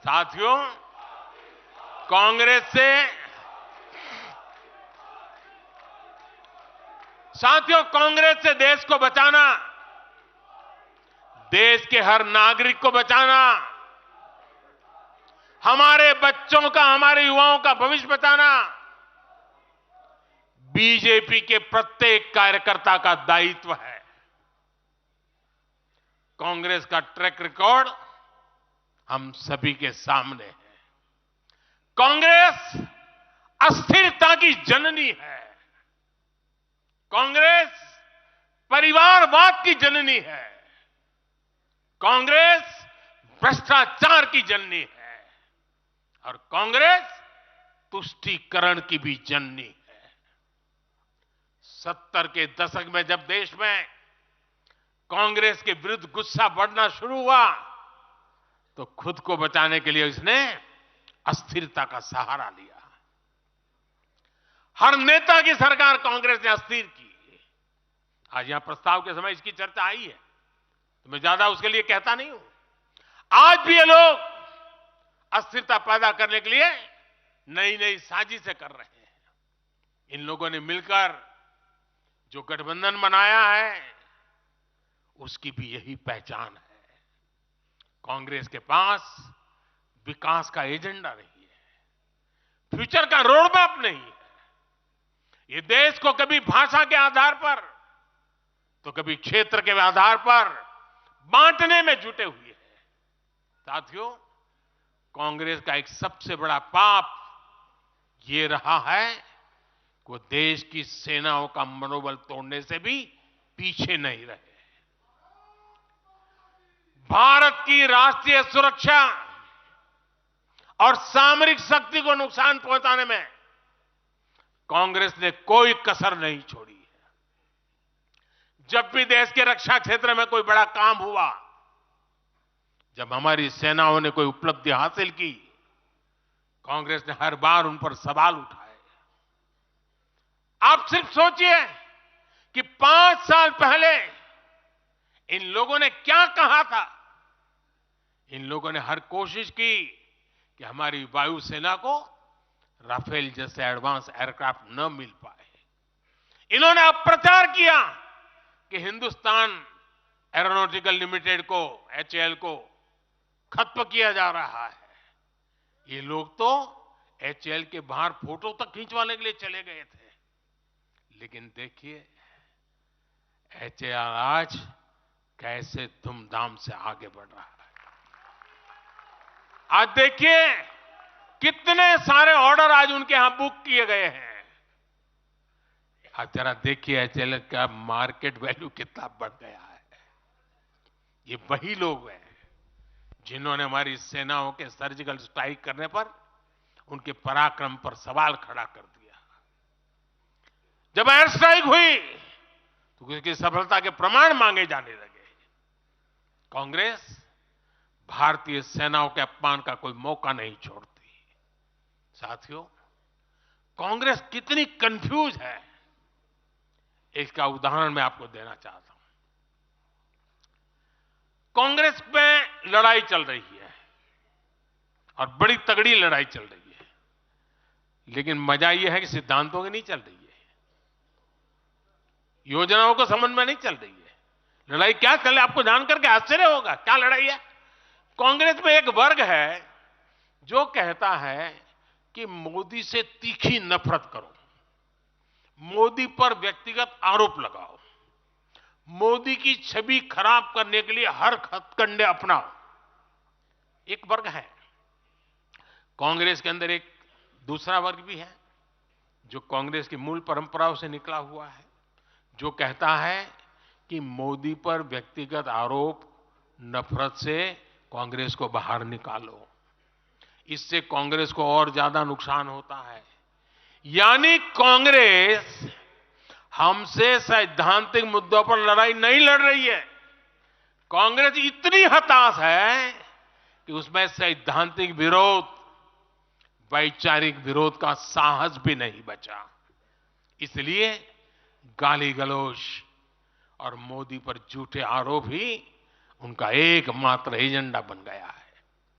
साथियों, कांग्रेस से देश को बचाना, देश के हर नागरिक को बचाना, हमारे बच्चों का, हमारे युवाओं का भविष्य बचाना बीजेपी के प्रत्येक कार्यकर्ता का दायित्व है। कांग्रेस का ट्रैक रिकॉर्ड हम सभी के सामने है। कांग्रेस अस्थिरता की जननी है। कांग्रेस परिवारवाद की जननी है। कांग्रेस भ्रष्टाचार की जननी है और कांग्रेस तुष्टीकरण की भी जननी है। 70 के दशक में जब देश में कांग्रेस के विरुद्ध गुस्सा बढ़ना शुरू हुआ तो खुद को बचाने के लिए इसने अस्थिरता का सहारा लिया। हर नेता की सरकार कांग्रेस ने अस्थिर की। आज यहां प्रस्ताव के समय इसकी चर्चा आई है तो मैं ज्यादा उसके लिए कहता नहीं हूं। आज भी ये लोग अस्थिरता पैदा करने के लिए नई नई साजिशें कर रहे हैं। इन लोगों ने मिलकर जो गठबंधन बनाया है उसकी भी यही पहचान है। कांग्रेस के पास विकास का एजेंडा नहीं है, फ्यूचर का रोड मैप नहीं है। ये देश को कभी भाषा के आधार पर तो कभी क्षेत्र के आधार पर बांटने में जुटे हुए हैं। साथियों, कांग्रेस का एक सबसे बड़ा पाप ये रहा है कि वो देश की सेनाओं का मनोबल तोड़ने से भी पीछे नहीं रहे। भारत की राष्ट्रीय सुरक्षा और सामरिक शक्ति को नुकसान पहुंचाने में कांग्रेस ने कोई कसर नहीं छोड़ी है। जब भी देश के रक्षा क्षेत्र में कोई बड़ा काम हुआ, जब हमारी सेनाओं ने कोई उपलब्धि हासिल की, कांग्रेस ने हर बार उन पर सवाल उठाए। आप सिर्फ सोचिए कि 5 साल पहले इन लोगों ने क्या कहा था। इन लोगों ने हर कोशिश की कि हमारी वायुसेना को राफेल जैसे एडवांस एयरक्राफ्ट न मिल पाए। इन्होंने अब प्रचार किया कि हिंदुस्तान एरोनॉटिकल लिमिटेड को, HAL को खत्म किया जा रहा है। ये लोग तो HAL के बाहर फोटो तक खींचवाने के लिए चले गए थे। लेकिन देखिए HAL आज कैसे धूमधाम से आगे बढ़ रहा है। आज देखिए कितने सारे ऑर्डर आज उनके यहां बुक किए गए हैं। आप जरा देखिए HAL का मार्केट वैल्यू कितना बढ़ गया है। ये वही लोग हैं जिन्होंने हमारी सेनाओं के सर्जिकल स्ट्राइक करने पर उनके पराक्रम पर सवाल खड़ा कर दिया। जब एयर स्ट्राइक हुई तो उसकी सफलता के प्रमाण मांगे जाने लगे। कांग्रेस भारतीय सेनाओं के अपमान का कोई मौका नहीं छोड़ती। साथियों, कांग्रेस कितनी कंफ्यूज है इसका उदाहरण मैं आपको देना चाहता हूं। कांग्रेस में लड़ाई चल रही है और बड़ी तगड़ी लड़ाई चल रही है, लेकिन मजा यह है कि सिद्धांतों की नहीं चल रही है, योजनाओं को समझ में नहीं चल रही है। लड़ाई क्या चल रही है आपको जानकर के आश्चर्य होगा। क्या लड़ाई है? कांग्रेस में एक वर्ग है जो कहता है कि मोदी से तीखी नफरत करो, मोदी पर व्यक्तिगत आरोप लगाओ, मोदी की छवि खराब करने के लिए हर हथकंडे अपनाओ। एक वर्ग है। कांग्रेस के अंदर एक दूसरा वर्ग भी है जो कांग्रेस की मूल परंपराओं से निकला हुआ है, जो कहता है कि मोदी पर व्यक्तिगत आरोप, नफरत से कांग्रेस को बाहर निकालो, इससे कांग्रेस को और ज्यादा नुकसान होता है। यानी कांग्रेस हमसे सैद्धांतिक मुद्दों पर लड़ाई नहीं लड़ रही है। कांग्रेस इतनी हताश है कि उसमें सैद्धांतिक विरोध, वैचारिक विरोध का साहस भी नहीं बचा। इसलिए गाली गलौज और मोदी पर झूठे आरोप ही उनका एकमात्र एजेंडा बन गया